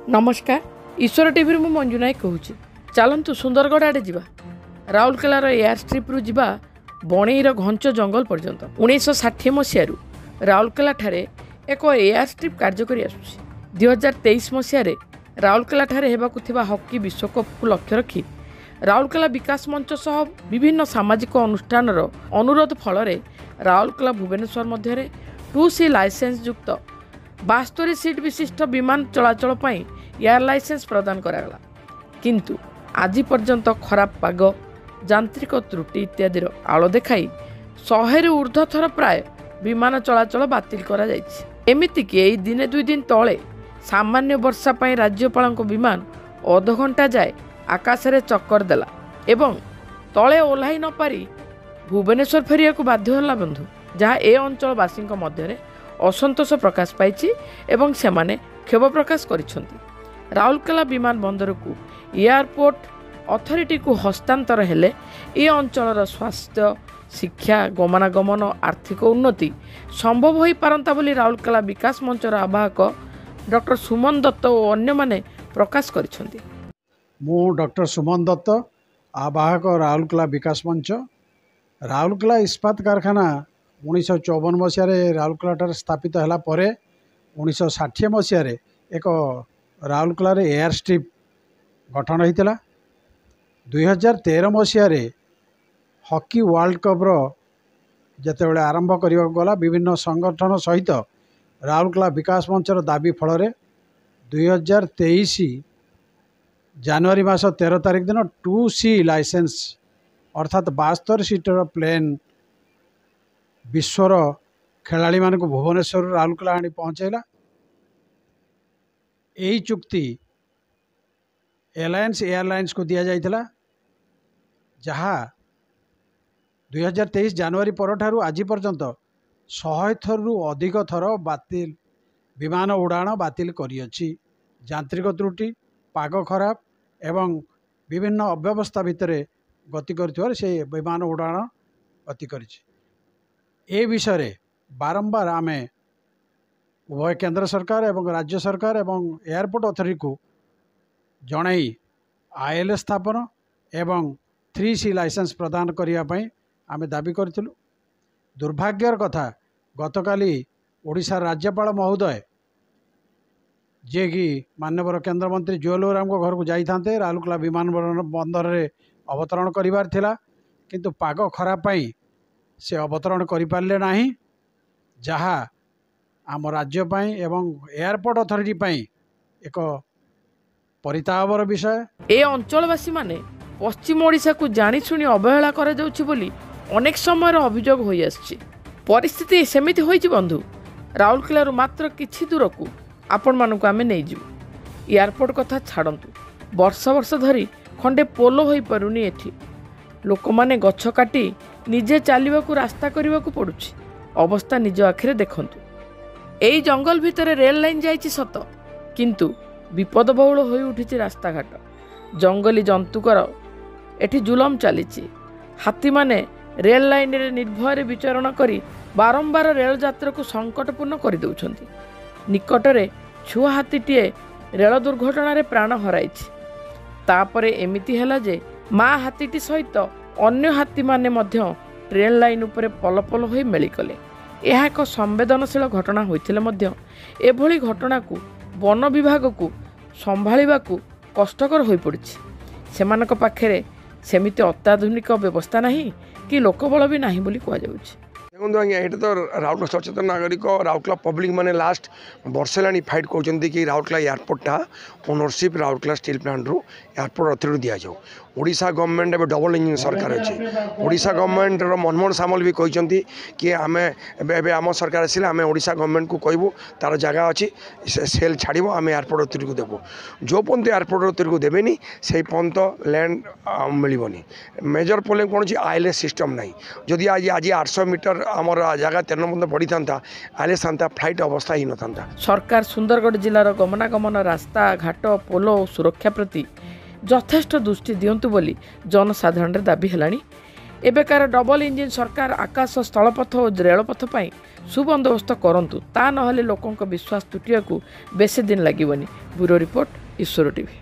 नमस्कार ईश्वर टीवी मु मंजू नायक कहूँ चलतु सुंदरगढ़ आड़े जा राउरकेलार एयर स्ट्रिप्रु जा बणईर घंच जंगल पर्यंत 1960 मसीह राउरकेला ठारे एक एयर स्ट्रिप कार्यकारी आसुछि 2023 मसीह राउरकेला ठारे हेबाकु थिबा हॉकी विश्वकप को लक्ष्य रखी राउरकेला विकास मंच सह विभिन्न सामाजिक अनुष्ठान अनुरोध फल राउरकेला भुवनेश्वर मध्य 2C लाइसेंस युक्त 72 सीट विशिष्ट विमान चलाचल पर एयर लाइसेंस प्रदान करागला किंतु आज पर्यंत खराब पाग यांत्रिक त्रुटि इत्यादि आड़ देखाई 100 ऊर्ध्व थर प्राय विमान चलाचल बातिल करा जायछि। एमितिक एई दिने 2 दिन तले सामान्य वर्षा पर राज्यपाल विमान अध घंटा जाए आकाश में चक्कर देला एवं तले ओह्लाई न पारी भुवनेश्वर फेरिया को बाध्य होला बंधु जहाँ ए अंचलवासी मध्य असंतोष प्रकाश पाई एवं सेमाने क्षोभ प्रकाश करिसेंती। राउरकेला विमान बंदर को एयरपोर्ट अथॉरिटी को हस्तांतर हेले ए अंचलर स्वास्थ्य शिक्षा गमनागमन आर्थिक उन्नति संभव हो पारंता बोली राउरकेला विकास मंचर आवाहक डॉक्टर सुमन दत्त और अन्य माने प्रकाश करिसेंती। मु डॉक्टर सुमन दत्त आवाहक राउरकेला विकास मंच राउरकेला इस्पात कारखाना 1954 मसीह राउरकेला स्थापित होला परे 1960 मसीह एक राउरकेला एयर स्ट्रिप गठन होता 2013 मसीह हॉकी वर्ल्ड कप जितेबाला आरंभ करने गला विभिन्न संगठन सहित राउरकेला विकास मंचर दाबी फल 2023 जनवरी मास 13 तारिख दिन 2C लाइसेंस अर्थात 72 सीटर प्लेन विश्वर खेलाड़ी मान को भुवनेश्वर राउरकेला आनी पहुँचेला। यही चुक्ति एलायंस एयरलाइंस को दिया जाइथिला जहाँ 2023 जनवरी पर ठारू आज पर्यंत 100 थरु अधिक थर बातिल विमान उड़ाण बातिल करियछि। यांत्रिक त्रुटि पाग खराब एवं विभिन्न अव्यवस्था भितर गति कर से विमान उड़ाण गति करिछि। ए विषय बारंबार आमे उभय केंद्र सरकार एवं राज्य सरकार एवं एयरपोर्ट अथॉरिटी को जणाई IL स्थापन एवं 3C लाइसेंस प्रदान करने आमे दाबी करूँ। दुर्भाग्यर कथा गतकाली ओडिशा राज्यपाल महोदय जे कि माननीय केंद्र मंत्री जुएल ओराम को घर को जाइए राउरकेला विमान बंदर में अवतरण करिवार थिला किंतु पाग खराब पाई से अवतरण करिपारले नाही जहाँ आम राज्य पाई एवं एयरपोर्ट अथॉरिटी पाई एक परितापर विषय। ए अंचलवासी माने पश्चिम ओडिशा को जानिशुणी अवहेला करा जाउछि बोली अनेक समय अभियोग होई आछि। परिस्थिति सेमिति होइछि बंधु राउरकेला मात्र किछि दूर को आपण मानक आमे नै जिवु। एयरपोर्ट कथा छाड़ंतु वर्ष वर्ष धरी खंडे पोलो होई पारुनी एठी लोक माने गछ काटी निजे चलवाकू रास्ता करने को पड़ुछि। अवस्था निज आखिरे देखंतु। एई जंगल भितर रेल लाइन जाइछि सत किंतु विपद बहुल होई उठिछि रास्ता घाट जंगली जंतुकर एठी जुलम चलीछि। हाथी माने रेल लाइन रे निर्भय विचरण करी बारंबार रेल यात्रा को संकटपूर्ण कर दउछंती। निकटरे छुआ हाथीटीए रेल दुर्घटना रे प्राण हराइछि। तापरे एमिति होला जे माँ हाथीटी सहित अन्य हाथी माने मध्य ट्रेन लाइन उपरे पल पल होई मेली कले। यह एक संवेदनशील घटना होइथिले मध्य एभली घटना को वन विभाग को संभाळिबा को कष्टकर होई पड़िछि। सेमानक पाखरे सेमिति अत्याधुनिक व्यवस्था नहीं कि लोकबल भी नहीं बोली कह जाउछि। देखो आज्ञा ये तो राउरकेला सचेतन नागरिक राउरकेला पब्लिक मैंने लास्ट वर्षे लानी फाइट कर कि राउरकेला एयरपोर्टा ओनरशिप राउरकेला स्टील प्लांट रू एयरपोर्ट अथॉरिटी दिया जाओ। ओडिशा गवर्नमेंट एवं डबल इंजिन सरकार अच्छी ओडिशा गवर्नमेंट मनमोहन सामल भी कहते कि आम आम सरकार आसिले आम ओडिशा गवर्नमेंट को कहूँ तार जगह अच्छी सेल छाड़ आम एयरपोर्ट अथॉरिटी को देवु जो पर्यंत एयरपोर्ट अथॉरिटी को देवेनि से पर्यंत लैंड मिलनी मेजर प्रोब्लेम कौन ILS सिस्टम ना जदि आज आज 800 मीटर आमर जगह 13 पर्यंत बढ़ी था ILS था फ्लाइट अवस्था ही न था। सरकार सुंदरगढ़ जिलार गमनागमन रास्ता घाट पोलो सुरक्षा प्रति यथेष्ट दृष्टि दियंतु बोली जनसाधारण दाबी हेलानी। एबेकार डबल इंजिन सरकार आकाश स्थलपथ और रेलपथ पर ସୁବନ୍ଦୋବସ୍ତ କରନ୍ତୁ ତା ନହେଲେ ଲୋକଙ୍କ ବିଶ୍ୱାସ ତୁଟିବାକୁ ବେଶୀ ଦିନ ଲାଗିବନି। ବ୍ୟୁରୋ ରିପୋର୍ଟ ଈଶ୍ୱର ଟିଭି।